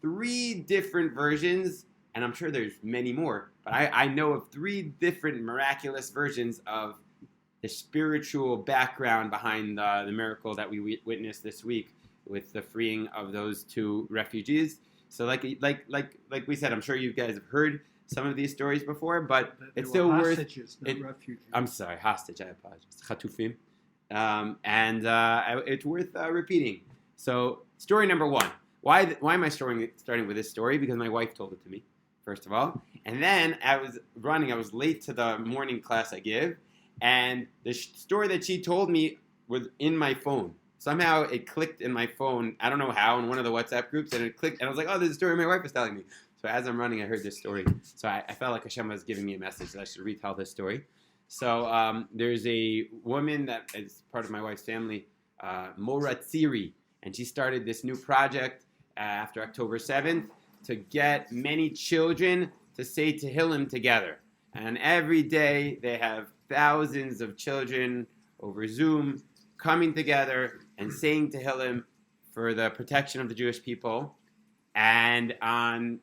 three different versions, and I'm sure there's many more, but I know of three different miraculous versions of the spiritual background behind the miracle that we witnessed this week with the freeing of those two refugees. So like we said, I'm sure you guys have heard some of these stories before, but it's still worth hostages, not refugees. I'm sorry, hostage. I apologize. Chatufim, and it's worth repeating. So story number one. Why am I starting with this story? Because my wife told it to me, first of all, and then I was late to the morning class I give, and the story that she told me was in my phone. Somehow it clicked in my phone. I don't know how, in one of the WhatsApp groups, and it clicked, and I was like, oh, this is a story my wife was telling me. So as I'm running, I heard this story. So I felt like Hashem was giving me a message that I should retell this story. So there's a woman that is part of my wife's family, Mora Tziri, and she started this new project after October 7th to get many children to say Tehillim together. And every day they have thousands of children over Zoom coming together and saying Tehillim for the protection of the Jewish people. And on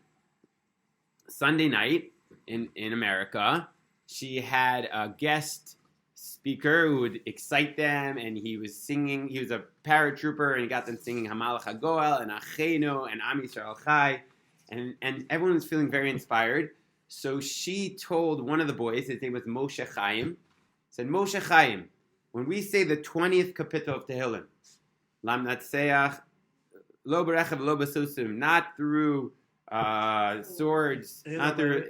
Sunday night in America, she had a guest speaker who would excite them, and he was singing. He was a paratrooper, and he got them singing Hamalach HaGoel and Achenu and Am Yisrael Chai, and everyone was feeling very inspired. So she told one of the boys, his name was Moshe Chaim, said, Moshe Chaim, when we say the 20th kapitel of Tehillim, Lam Natseach, Lo Berechav, Lo Basusim, not through swords, not through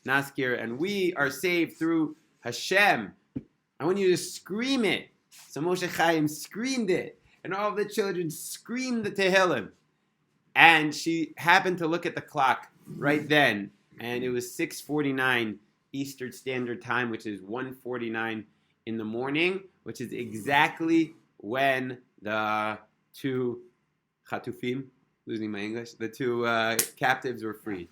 Naskir, and we are saved through Hashem. I want you to scream it. So Moshe Chaim screamed it, and all the children screamed the Tehillim. And she happened to look at the clock right then, and it was 6:49 Eastern Standard Time, which is 1:49 in the morning, which is exactly when the two Chatufim, losing my English, the two captives were freed.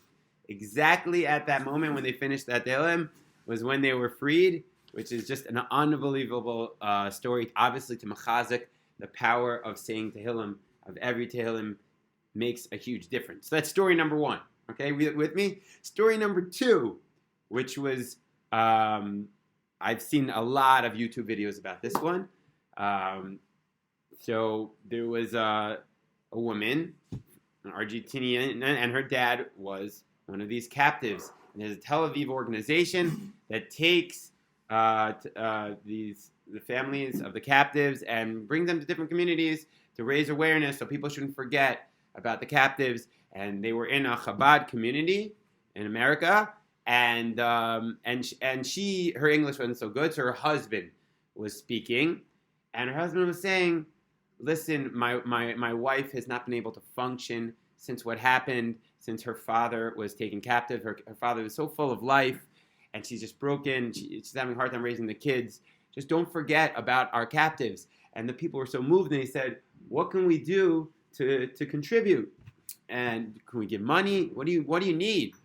Exactly at that moment when they finished that Tehillim was when they were freed, which is just an unbelievable story. Obviously, to Machazik, the power of saying Tehillim, of every Tehillim, makes a huge difference. So that's story number one. Okay, with me? Story number two, which was, I've seen a lot of YouTube videos about this one. So there was a woman, an Argentinian, and her dad was one of these captives. And there's a Tel Aviv organization that takes the families of the captives and brings them to different communities to raise awareness so people shouldn't forget about the captives. And they were in a Chabad community in America, and she, her English wasn't so good, so her husband was speaking, and her husband was saying, listen, my wife has not been able to function since what happened, since her father was taken captive. Her father was so full of life, and she's just broken. She's having a hard time raising the kids. Just don't forget about our captives. And the people were so moved, and they said, what can we do to contribute? And can we give money? What do you need?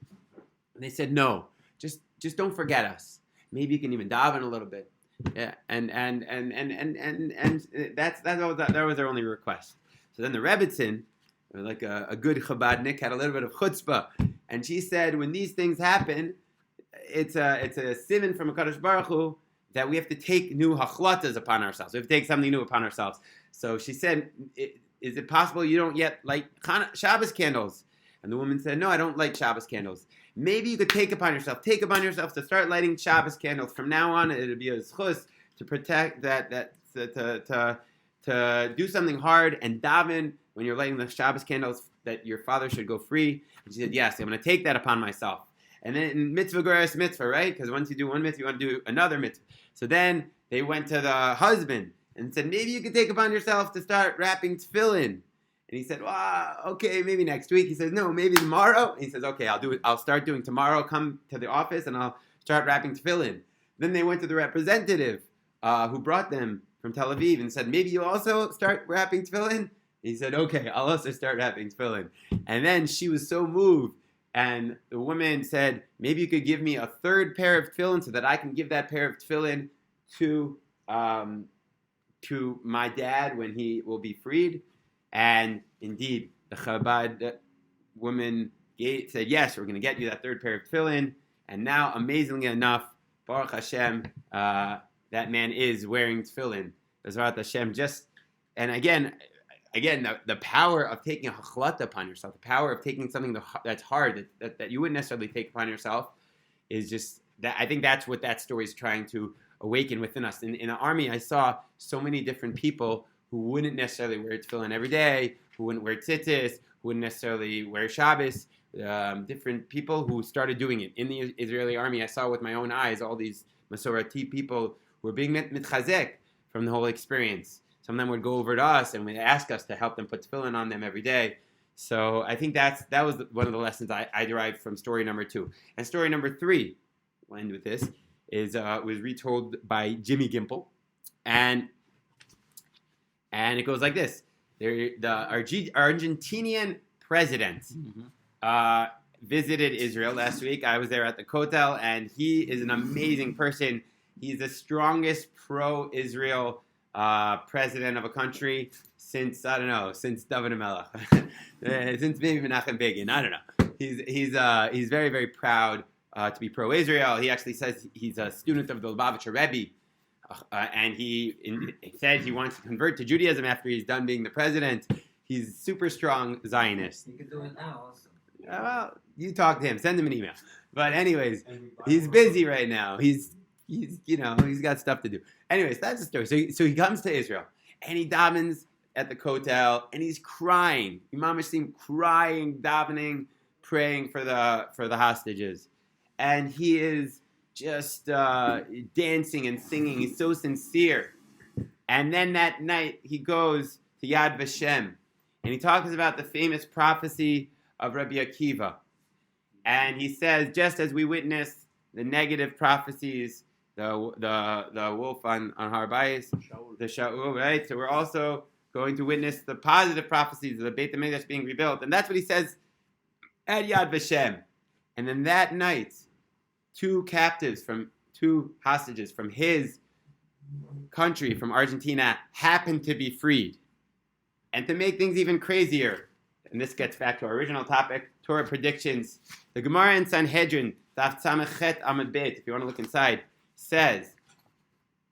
And they said, no, just don't forget us. Maybe you can even daven a little bit. Yeah, and that was their only request. So then the Rebbitzin, like a good Chabadnik, had a little bit of chutzpah, and she said, when these things happen, it's a siman from HaKadosh Baruch Hu that we have to take new hachlatas upon ourselves. We have to take something new upon ourselves. So she said, is it possible you don't yet light Shabbos candles? And the woman said, no, I don't light Shabbos candles. Maybe you could take upon yourself to start lighting Shabbos candles. From now on, it'll be a zchus to protect to do something hard and daven when you're lighting the Shabbos candles that your father should go free. And she said, yes, I'm going to take that upon myself. And then mitzvah goras mitzvah, right? Because once you do one mitzvah, you want to do another mitzvah. So then they went to the husband and said, maybe you could take upon yourself to start wrapping tefillin. And he said, well, okay, maybe next week. He says, no, maybe tomorrow. And he says, okay, I'll do it. I'll start doing tomorrow. Come to the office and I'll start wrapping tefillin. Then they went to the representative who brought them from Tel Aviv and said, maybe you also start wrapping tefillin? He said, okay, I'll also start wrapping tefillin. And then she was so moved. And the woman said, maybe you could give me a third pair of tefillin so that I can give that pair of tefillin to my dad when he will be freed. And indeed, the Chabad woman said, yes, we're going to get you that third pair of tefillin. And now, amazingly enough, Baruch Hashem, that man is wearing tefillin. Bezrat Hashem. And again, the power of taking a hachlata upon yourself, the power of taking something that's hard, that you wouldn't necessarily take upon yourself, is just that. I think that's what that story is trying to awaken within us. In the army, I saw so many different people who wouldn't necessarily wear tefillin every day, who wouldn't wear tzitzis, who wouldn't necessarily wear Shabbos. Different people who started doing it. In the Israeli army, I saw with my own eyes all these Masorati people who were being mitchazek from the whole experience. Some of them would go over to us and would ask us to help them put tefillin on them every day. So I think that was one of the lessons I derived from story number 2. And story number 3, we'll end with this, was retold by Jimmy Gimple. And it goes like this. The Argentinian president visited Israel last week. I was there at the Kotel, and he is an amazing person. He's the strongest pro-Israel president of a country since David Melech, since maybe Menachem Begin. I don't know. He's very, very proud to be pro-Israel. He actually says he's a student of the Lubavitcher Rebbe, and he said he wants to convert to Judaism after he's done being the president. He's super strong Zionist. You can do it now also. Well, you talk to him. Send him an email. But anyways, he's busy right now. He's got stuff to do. Anyways, that's the story. So he comes to Israel, and he davens at the Kotel, and he's crying. Imam Hashim crying, davening, praying for the hostages. And he is just dancing and singing. He's so sincere. And then that night, he goes to Yad Vashem, and he talks about the famous prophecy of Rabbi Akiva. And he says, just as we witnessed the negative prophecies, the wolf on Har Bayis, the Shaul, right? So we're also going to witness the positive prophecies of the Beit HaMikdash being rebuilt. And that's what he says at Yad Vashem. And then that night, 2 hostages from his country, from Argentina, happened to be freed. And to make things even crazier, and this gets back to our original topic, Torah predictions. The Gemara in Sanhedrin, Daf Tzamech Amud Bet, if you want to look inside, says,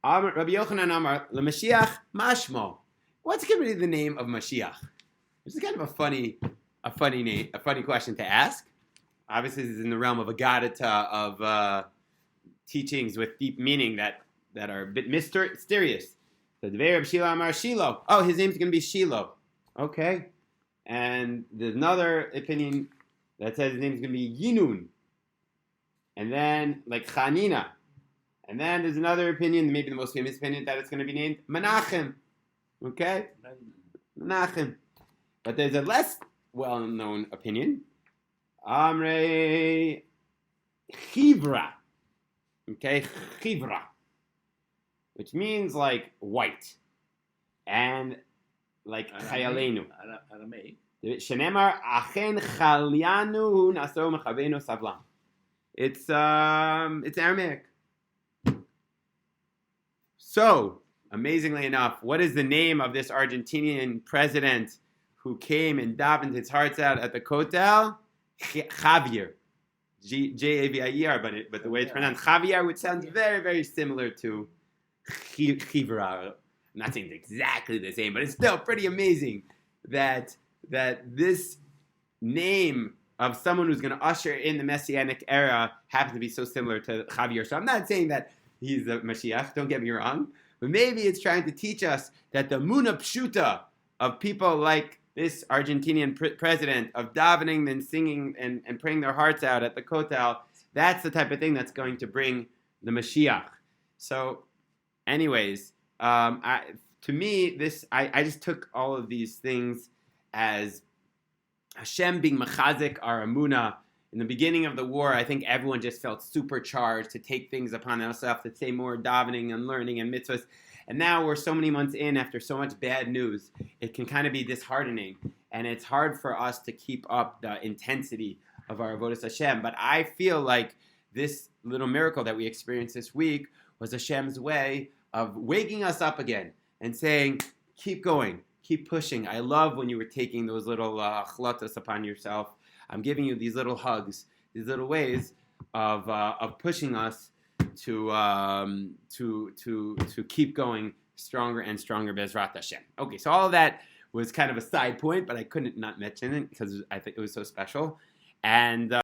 Rabbi Yochanan Amar, LeMashiach Mashmo. What's going to be the name of Mashiach? This is kind of a funny name, a funny question to ask. Obviously, this is in the realm of Agadata, of teachings with deep meaning that are a bit mysterious. The Dvei Reb Shilo Amar Shilo. Oh, his name's going to be Shiloh. Okay. And there's another opinion that says his name's going to be Yinun. And then, like Chanina. And then there's another opinion, maybe the most famous opinion, that it's going to be named Menachem. Okay? Menachem. But there's a less well-known opinion. Amrei Chivra. Okay? Chivra. Which means like white. And like Chayalenu. Aramaic. Shenemar Achen Chalyanu Naso Mechavenu Savlam. It's Aramaic. So, amazingly enough, what is the name of this Argentinian president who came and davened his hearts out at the Kotel? Javier. Javier, but the way it's pronounced, Javier, which sounds very, very similar to Chivra. I'm not saying it's exactly the same, but it's still pretty amazing that this name of someone who's going to usher in the Messianic era happens to be so similar to Javier. So I'm not saying that he's a Mashiach, don't get me wrong, but maybe it's trying to teach us that the Muna Pshuta of people like this Argentinian president, of davening and singing and praying their hearts out at the Kotel, that's the type of thing that's going to bring the Mashiach. So, anyways, to me, I just took all of these things as Hashem being mechazik our emunah. In the beginning of the war, I think everyone just felt supercharged to take things upon themselves, to say more davening and learning and mitzvahs. And now we're so many months in, after so much bad news, it can kind of be disheartening. And it's hard for us to keep up the intensity of our avodas Hashem. But I feel like this little miracle that we experienced this week was Hashem's way of waking us up again and saying, keep going. Keep pushing. I love when you were taking those little chlatas upon yourself. I'm giving you these little hugs, these little ways of pushing us to keep going stronger and stronger, Bezrat Hashem. Okay, so all of that was kind of a side point, but I couldn't not mention it because I think it was so special. And